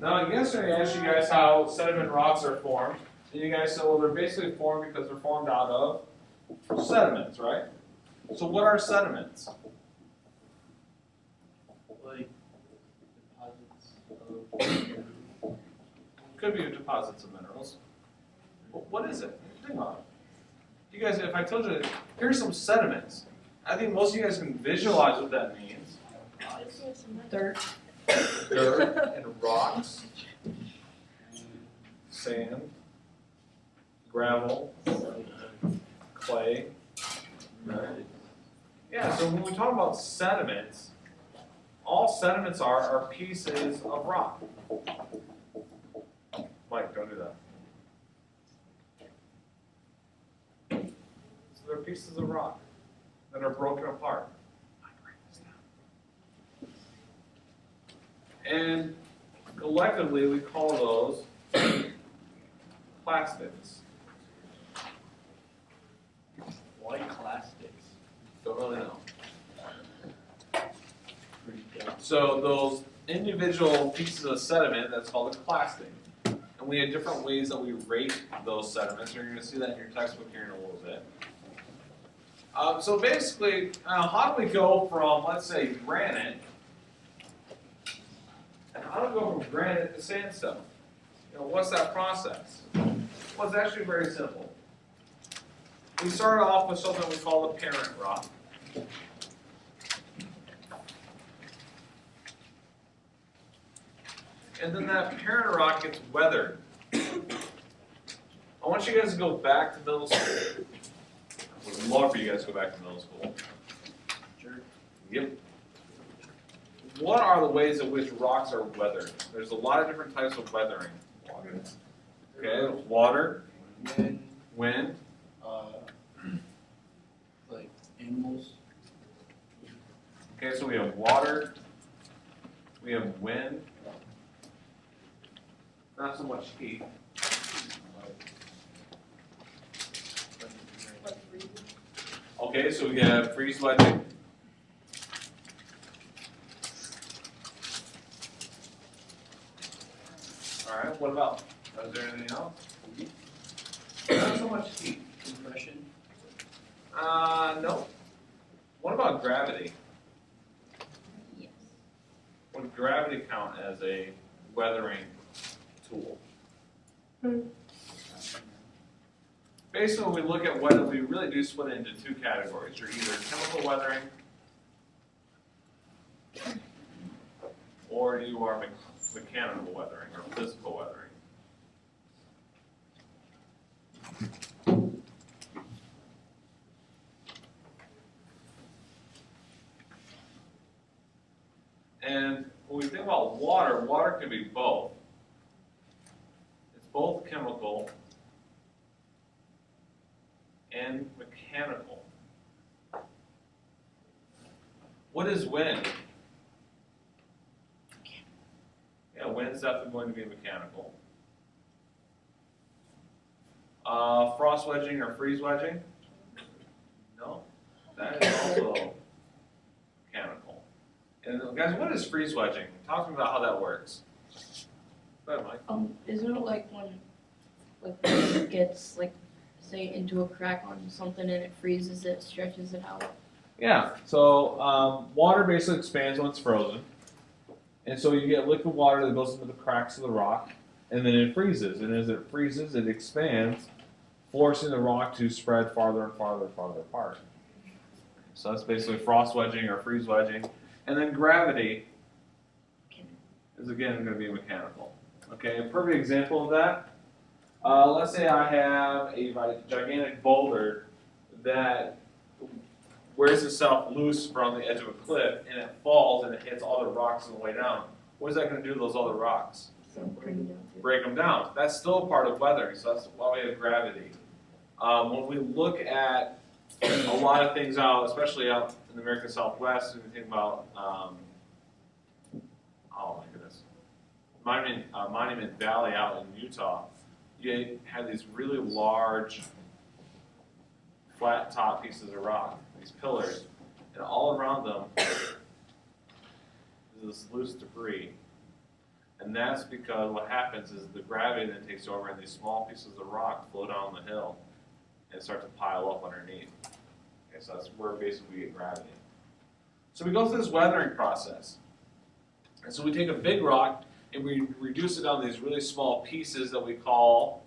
Now, yesterday I asked you guys how sediment rocks are formed. And you guys said, well, they're basically formed because they're formed out of sediments, right? So what are sediments? Like deposits of Could be deposits of minerals. But what is it? Think about it. You guys, if I told you, here's some sediments, I think most of you guys can visualize what that means. Dirt. Dirt and rocks, sand, gravel, clay. Right? Yeah, so when we talk about sediments, all sediments are pieces of rock. Mike, don't do that. So they're pieces of rock that are broken apart. And collectively, we call those plastics. white plastics. Don't really know. So those individual pieces of sediment, that's called a clasting. And we have different ways that we rate those sediments. You're going to see that in your textbook here in a little bit. So basically, how do we go from, let's say, granite, and how do we go from granite to sandstone? What's that process? Well, it's actually very simple. We started off with something we call the parent rock. And then that parent rock gets weathered. I want you guys to go back to middle school. I would love for you guys to go back to middle school. Sure. Yep. What are the ways in which rocks are weathered? There's a lot of different types of weathering. Okay, water, wind, like animals. Okay, so we have water, we have wind, not so much heat. Okay, so we have freeze wedging. Alright, what about? Is there anything else? Not so much heat. Compression. No. What about gravity? Yes. Would gravity count as a weathering tool? Basically, when we look at weather, we really do split it into two categories. You're either chemical weathering or you are mechanical weathering or physical weathering. And when we think about water, water can be both. It's both chemical and mechanical. What is wind? Yeah, wind's definitely going to be mechanical. Frost wedging or freeze wedging? No, that is also mechanical. And guys, what is freeze wedging? Talk to me about how that works. Go ahead, Mike. Isn't it like when it gets say into a crack on something and it freezes it, stretches it out? Yeah, so water basically expands when it's frozen. And so you get liquid water that goes into the cracks of the rock, and then it freezes. And as it freezes, it expands, forcing the rock to spread farther and farther and farther apart. So that's basically frost wedging or freeze wedging. And then gravity is again going to be mechanical. Okay, a perfect example of that. Let's say I have a gigantic boulder that wears itself loose from the edge of a cliff, and it falls and it hits all the rocks on the way down. What is that going to do to those other rocks? Break them down. That's still a part of weathering, so that's why we have gravity. When we look at a lot of things out, especially out in the American Southwest, and we think about, oh my goodness, Monument Valley out in Utah, you have these really large, flat top pieces of rock, these pillars, and all around them is this loose debris. And And that's because what happens is the gravity then takes over and these small pieces of rock flow down the hill and start to pile up underneath. Okay, so that's where basically we get gravity. So we go through this weathering process. And so we take a big rock and we reduce it down to these really small pieces that we call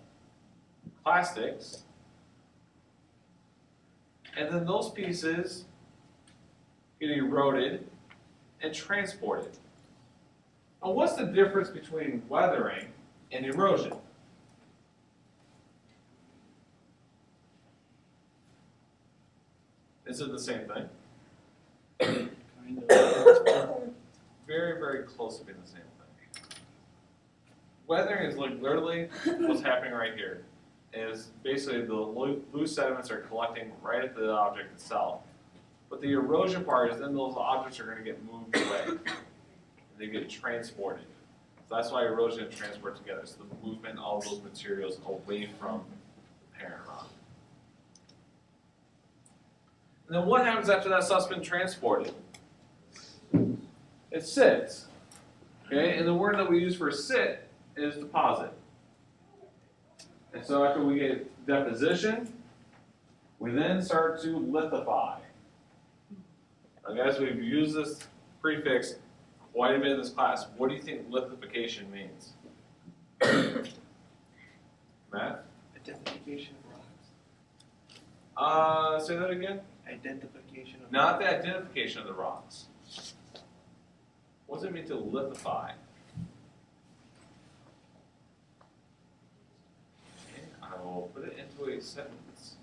plastics. And then those pieces get eroded and transported. Now, what's the difference between weathering and erosion? Is it the same thing? Kind of. Very, very close to being the same thing. Weathering is like literally what's happening right here. Is basically the loose sediments are collecting right at the object itself. But the erosion part is then those objects are going to get moved away. They get transported. So that's why erosion and transport together. So the movement of all those materials away from the parent rock. And then what happens after that stuff's been transported? It sits. Okay, and the word that we use for sit is deposit. And so after we get deposition, we then start to lithify. Now guys, we've used this prefix quite a bit in this class. What do you think lithification means? Matt? Identification of rocks. Say that again? Identification of Not the identification of the rocks. What does it mean to lithify? Okay, I will put it into a sentence.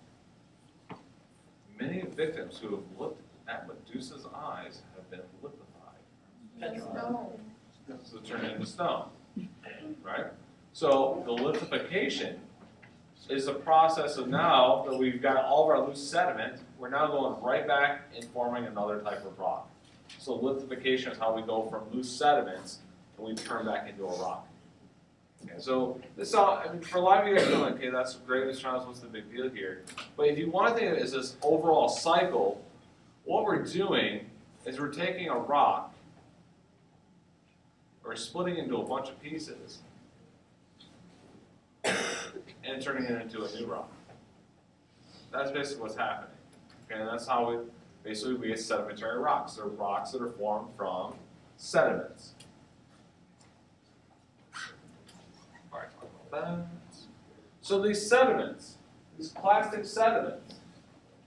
Many victims who have looked at Medusa's eyes have been lithified. No. So turn it into stone, right? So the lithification is a process of now that we've got all of our loose sediment, we're now going right back and forming another type of rock. So lithification is how we go from loose sediments and we turn back into a rock. Okay, so this all, I mean, for a lot of you guys, you're like, okay, that's great, Mr. Thomas, what's the big deal here? But if you want to think of it as this overall cycle, what we're doing is we're taking a rock, we're splitting into a bunch of pieces, and turning it into a new rock. That's basically what's happening. Okay, and that's how we get sedimentary rocks. They're rocks that are formed from sediments. All right, talk about that. So these sediments, these plastic sediments,